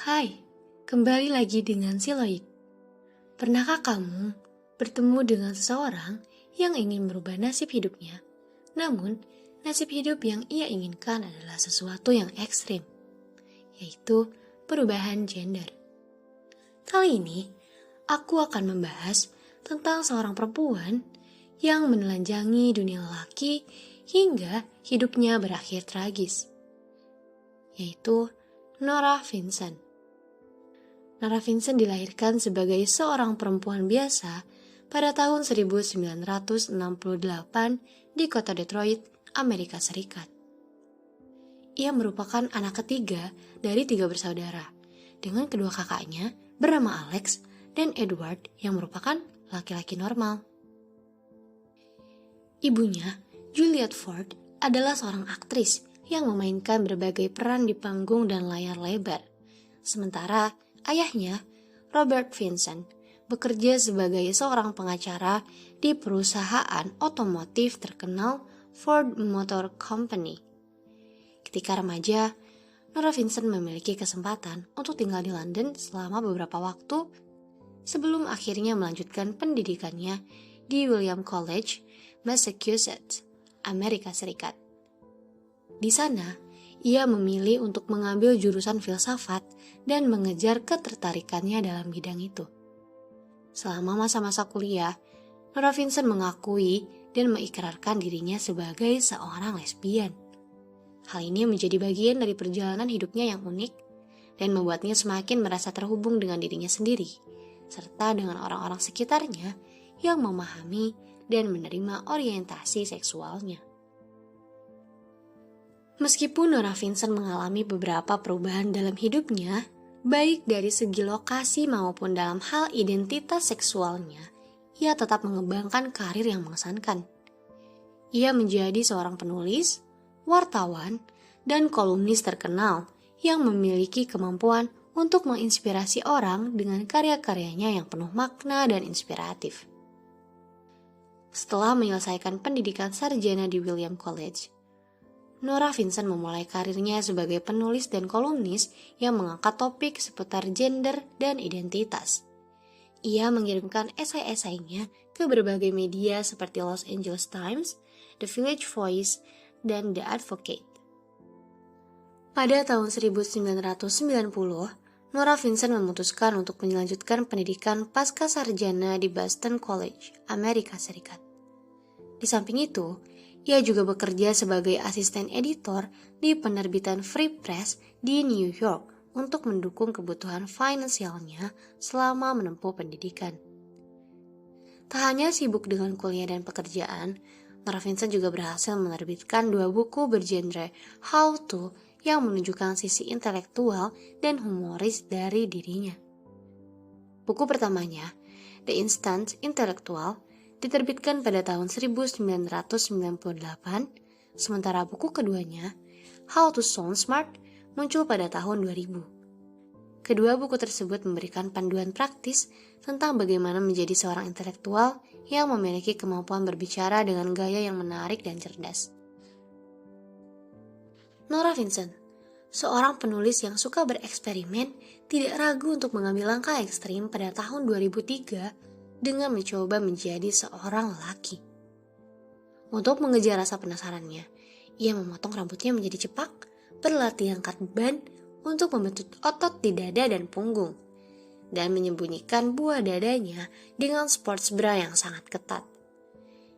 Hai, kembali lagi dengan Siloik. Pernahkah kamu bertemu dengan seseorang yang ingin merubah nasib hidupnya? Namun, nasib hidup yang ia inginkan adalah sesuatu yang ekstrim, yaitu perubahan gender. Kali ini, aku akan membahas tentang seorang perempuan yang menelanjangi dunia lelaki hingga hidupnya berakhir tragis, yaitu Norah Vincent. Norah Vincent dilahirkan sebagai seorang perempuan biasa pada tahun 1968 di kota Detroit, Amerika Serikat. Ia merupakan anak ketiga dari 3 bersaudara, dengan kedua kakaknya bernama Alex dan Edward yang merupakan laki-laki normal. Ibunya, Juliet Ford, adalah seorang aktris yang memainkan berbagai peran di panggung dan layar lebar. Sementara ayahnya, Robert Vincent, bekerja sebagai seorang pengacara di perusahaan otomotif terkenal Ford Motor Company. Ketika remaja, Norah Vincent memiliki kesempatan untuk tinggal di London selama beberapa waktu sebelum akhirnya melanjutkan pendidikannya di Williams College, Massachusetts, Amerika Serikat. Di sana, ia memilih untuk mengambil jurusan filsafat dan mengejar ketertarikannya dalam bidang itu. Selama masa-masa kuliah, Norah Vincent mengakui dan mengikrarkan dirinya sebagai seorang lesbian. Hal ini menjadi bagian dari perjalanan hidupnya yang unik dan membuatnya semakin merasa terhubung dengan dirinya sendiri, serta dengan orang-orang sekitarnya yang memahami dan menerima orientasi seksualnya. Meskipun Norah Vincent mengalami beberapa perubahan dalam hidupnya, baik dari segi lokasi maupun dalam hal identitas seksualnya, ia tetap mengembangkan karir yang mengesankan. Ia menjadi seorang penulis, wartawan, dan kolumnis terkenal yang memiliki kemampuan untuk menginspirasi orang dengan karya-karyanya yang penuh makna dan inspiratif. Setelah menyelesaikan pendidikan sarjana di Williams College, Norah Vincent memulai karirnya sebagai penulis dan kolumnis yang mengangkat topik seputar gender dan identitas. Ia mengirimkan esai-esainya ke berbagai media seperti Los Angeles Times, The Village Voice, dan The Advocate. Pada tahun 1990, Norah Vincent memutuskan untuk melanjutkan pendidikan pasca sarjana di Boston College, Amerika Serikat. Di samping itu, ia juga bekerja sebagai asisten editor di penerbitan Free Press di New York untuk mendukung kebutuhan finansialnya selama menempuh pendidikan. Tak hanya sibuk dengan kuliah dan pekerjaan, Norah Vincent juga berhasil menerbitkan 2 buku bergenre how to yang menunjukkan sisi intelektual dan humoris dari dirinya. Buku pertamanya, The Instant Intellectual, diterbitkan pada tahun 1998, sementara buku keduanya, How to Sound Smart, muncul pada tahun 2000. Kedua buku tersebut memberikan panduan praktis tentang bagaimana menjadi seorang intelektual yang memiliki kemampuan berbicara dengan gaya yang menarik dan cerdas. Norah Vincent, seorang penulis yang suka bereksperimen, tidak ragu untuk mengambil langkah ekstrim pada tahun 2003 dengan mencoba menjadi seorang lelaki. Untuk mengejar rasa penasarannya, ia memotong rambutnya menjadi cepak, berlatih angkat beban untuk membentuk otot di dada dan punggung, dan menyembunyikan buah dadanya dengan sports bra yang sangat ketat.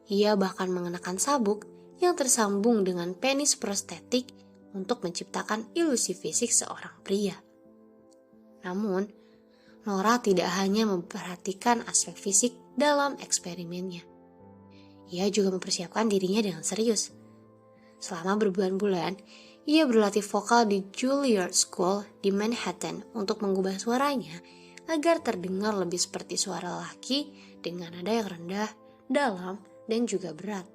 Ia bahkan mengenakan sabuk yang tersambung dengan penis prostetik untuk menciptakan ilusi fisik seorang pria. Namun, Norah tidak hanya memperhatikan aspek fisik dalam eksperimennya. Ia juga mempersiapkan dirinya dengan serius. Selama berbulan-bulan, ia berlatih vokal di Juilliard School di Manhattan untuk mengubah suaranya agar terdengar lebih seperti suara lelaki dengan nada yang rendah, dalam, dan juga berat.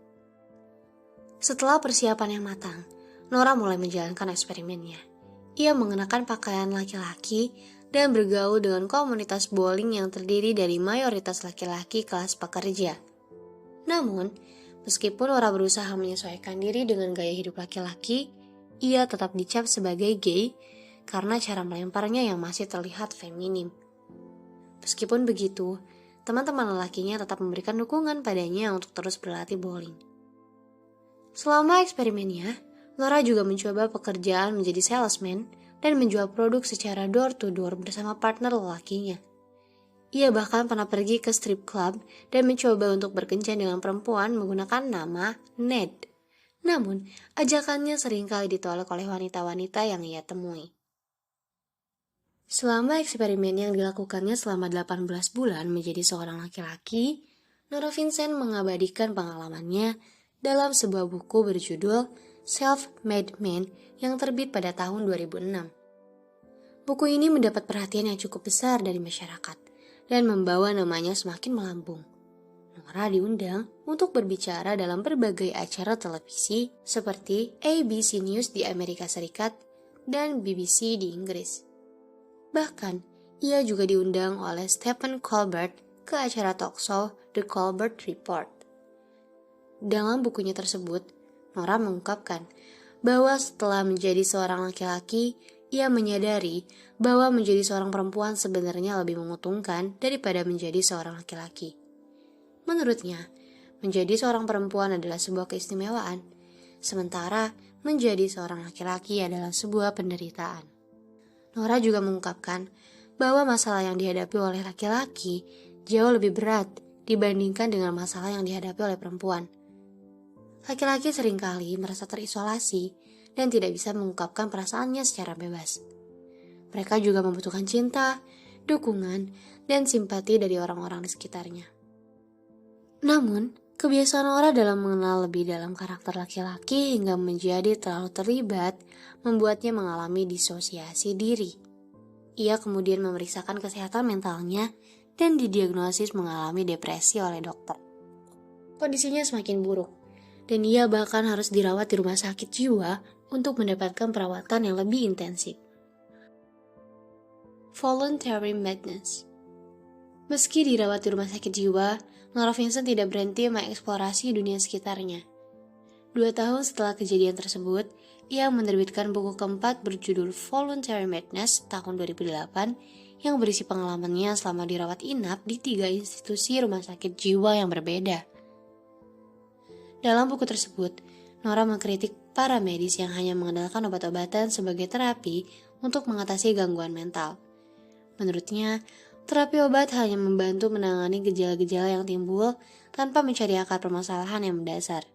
Setelah persiapan yang matang, Norah mulai menjalankan eksperimennya. Ia mengenakan pakaian laki-laki dan bergaul dengan komunitas bowling yang terdiri dari mayoritas laki-laki kelas pekerja. Namun, meskipun Norah berusaha menyesuaikan diri dengan gaya hidup laki-laki, ia tetap dicap sebagai gay karena cara melemparnya yang masih terlihat feminim. Meskipun begitu, teman-teman lelakinya tetap memberikan dukungan padanya untuk terus berlatih bowling. Selama eksperimennya, Nora juga mencoba pekerjaan menjadi salesman dan menjual produk secara door-to-door bersama partner lelakinya. Ia bahkan pernah pergi ke strip club dan mencoba untuk berkencan dengan perempuan menggunakan nama Ned. Namun, ajakannya seringkali ditolak oleh wanita-wanita yang ia temui. Selama eksperimen yang dilakukannya selama 18 bulan menjadi seorang laki-laki, Nora Vincent mengabadikan pengalamannya dalam sebuah buku berjudul Self-Made Man yang terbit pada tahun 2006. Buku ini mendapat perhatian yang cukup besar dari masyarakat dan membawa namanya semakin melambung. Nora diundang untuk berbicara dalam berbagai acara televisi seperti ABC News di Amerika Serikat dan BBC di Inggris. Bahkan, ia juga diundang oleh Stephen Colbert ke acara talk show The Colbert Report. Dalam bukunya tersebut, Nora mengungkapkan bahwa setelah menjadi seorang laki-laki, ia menyadari bahwa menjadi seorang perempuan sebenarnya lebih menguntungkan daripada menjadi seorang laki-laki. Menurutnya, menjadi seorang perempuan adalah sebuah keistimewaan, sementara menjadi seorang laki-laki adalah sebuah penderitaan. Nora juga mengungkapkan bahwa masalah yang dihadapi oleh laki-laki jauh lebih berat dibandingkan dengan masalah yang dihadapi oleh perempuan. Laki-laki seringkali merasa terisolasi dan tidak bisa mengungkapkan perasaannya secara bebas. Mereka juga membutuhkan cinta, dukungan, dan simpati dari orang-orang di sekitarnya. Namun, kebiasaan Nora dalam mengenal lebih dalam karakter laki-laki hingga menjadi terlalu terlibat membuatnya mengalami disosiasi diri. Ia kemudian memeriksakan kesehatan mentalnya dan didiagnosis mengalami depresi oleh dokter. Kondisinya semakin buruk, dan ia bahkan harus dirawat di rumah sakit jiwa untuk mendapatkan perawatan yang lebih intensif. Voluntary madness. Meski dirawat di rumah sakit jiwa, Nora Vincent tidak berhenti mengeksplorasi dunia sekitarnya. 2 tahun setelah kejadian tersebut, ia menerbitkan buku keempat berjudul Voluntary Madness tahun 2008 yang berisi pengalamannya selama dirawat inap di 3 institusi rumah sakit jiwa yang berbeda. Dalam buku tersebut, Nora mengkritik para medis yang hanya mengandalkan obat-obatan sebagai terapi untuk mengatasi gangguan mental. Menurutnya, terapi obat hanya membantu menangani gejala-gejala yang timbul tanpa mencari akar permasalahan yang mendasar.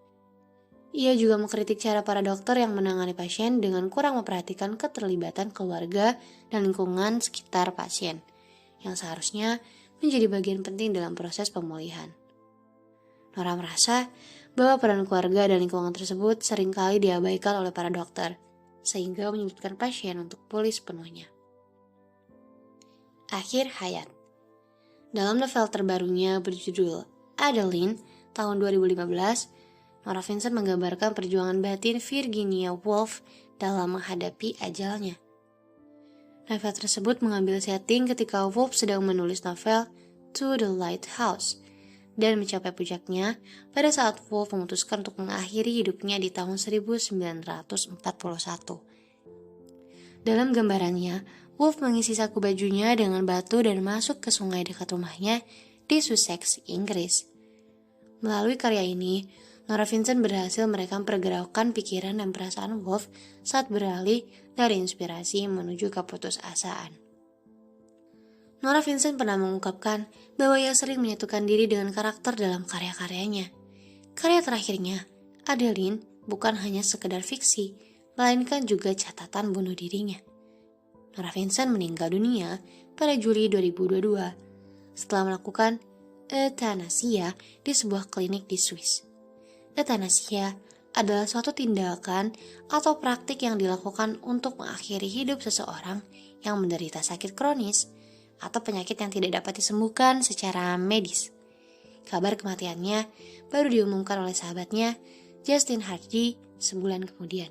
Ia juga mengkritik cara para dokter yang menangani pasien dengan kurang memperhatikan keterlibatan keluarga dan lingkungan sekitar pasien, yang seharusnya menjadi bagian penting dalam proses pemulihan. Nora merasa bahwa peran keluarga dan lingkungan tersebut seringkali diabaikan oleh para dokter, sehingga menyulitkan pasien untuk pulih sepenuhnya. Akhir hayat. Dalam novel terbarunya berjudul Adeline tahun 2015, Nora Vincent menggambarkan perjuangan batin Virginia Woolf dalam menghadapi ajalnya. Novel tersebut mengambil setting ketika Woolf sedang menulis novel To the Lighthouse, dan mencapai puncaknya pada saat Woolf memutuskan untuk mengakhiri hidupnya di tahun 1941. Dalam gambarannya, Woolf mengisi saku bajunya dengan batu dan masuk ke sungai dekat rumahnya di Sussex, Inggris. Melalui karya ini, Nora Vincent berhasil merekam pergerakan pikiran dan perasaan Woolf saat beralih dari inspirasi menuju keputusasaan. Nora Vincent pernah mengungkapkan bahwa ia sering menyatukan diri dengan karakter dalam karya-karyanya. Karya terakhirnya, Adeline, bukan hanya sekedar fiksi, melainkan juga catatan bunuh dirinya. Nora Vincent meninggal dunia pada Juli 2022 setelah melakukan euthanasia di sebuah klinik di Swiss. Euthanasia adalah suatu tindakan atau praktik yang dilakukan untuk mengakhiri hidup seseorang yang menderita sakit kronis atau penyakit yang tidak dapat disembuhkan secara medis. Kabar kematiannya baru diumumkan oleh sahabatnya, Justin Hardy, sebulan kemudian.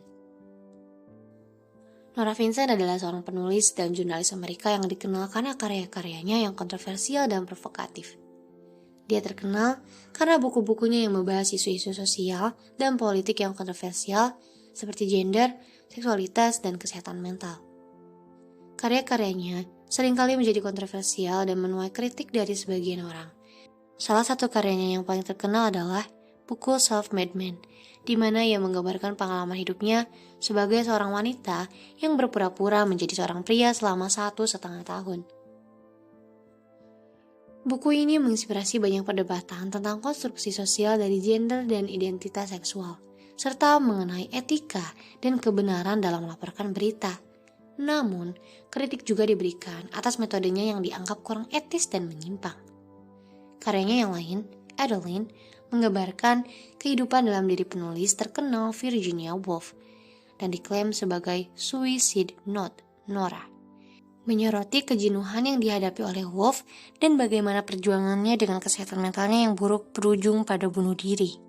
Nora Vincent adalah seorang penulis dan jurnalis Amerika yang dikenal karena karya-karyanya yang kontroversial dan provokatif. Dia terkenal karena buku-bukunya yang membahas isu-isu sosial dan politik yang kontroversial seperti gender, seksualitas, dan kesehatan mental. Karya-karyanya seringkali menjadi kontroversial dan menuai kritik dari sebagian orang. Salah satu karyanya yang paling terkenal adalah buku Self-Made Man, di mana ia menggambarkan pengalaman hidupnya sebagai seorang wanita yang berpura-pura menjadi seorang pria selama 1,5 tahun. Buku ini menginspirasi banyak perdebatan tentang konstruksi sosial dari gender dan identitas seksual, serta mengenai etika dan kebenaran dalam melaporkan berita. Namun, kritik juga diberikan atas metodenya yang dianggap kurang etis dan menyimpang. Karyanya yang lain, Adeline, menggambarkan kehidupan dalam diri penulis terkenal Virginia Woolf dan diklaim sebagai suicide note Nora, menyoroti kejenuhan yang dihadapi oleh Woolf dan bagaimana perjuangannya dengan kesehatan mentalnya yang buruk berujung pada bunuh diri.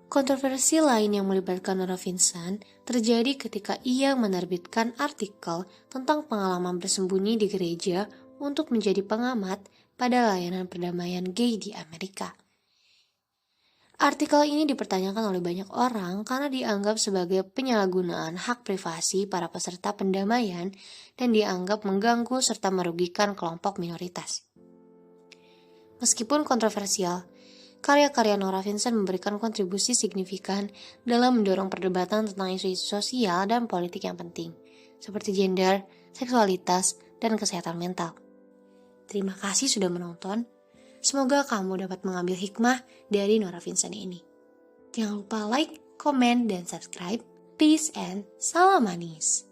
Kontroversi lain yang melibatkan Nora Vincent terjadi ketika ia menerbitkan artikel tentang pengalaman bersembunyi di gereja untuk menjadi pengamat pada layanan perdamaian gay di Amerika. Artikel ini dipertanyakan oleh banyak orang karena dianggap sebagai penyalahgunaan hak privasi para peserta pendamaian dan dianggap mengganggu serta merugikan kelompok minoritas. Meskipun kontroversial, karya-karya Nora Vincent memberikan kontribusi signifikan dalam mendorong perdebatan tentang isu-isu sosial dan politik yang penting, seperti gender, seksualitas, dan kesehatan mental. Terima kasih sudah menonton. Semoga kamu dapat mengambil hikmah dari Nora Vincent ini. Jangan lupa like, komen, dan subscribe. Peace and salam manis.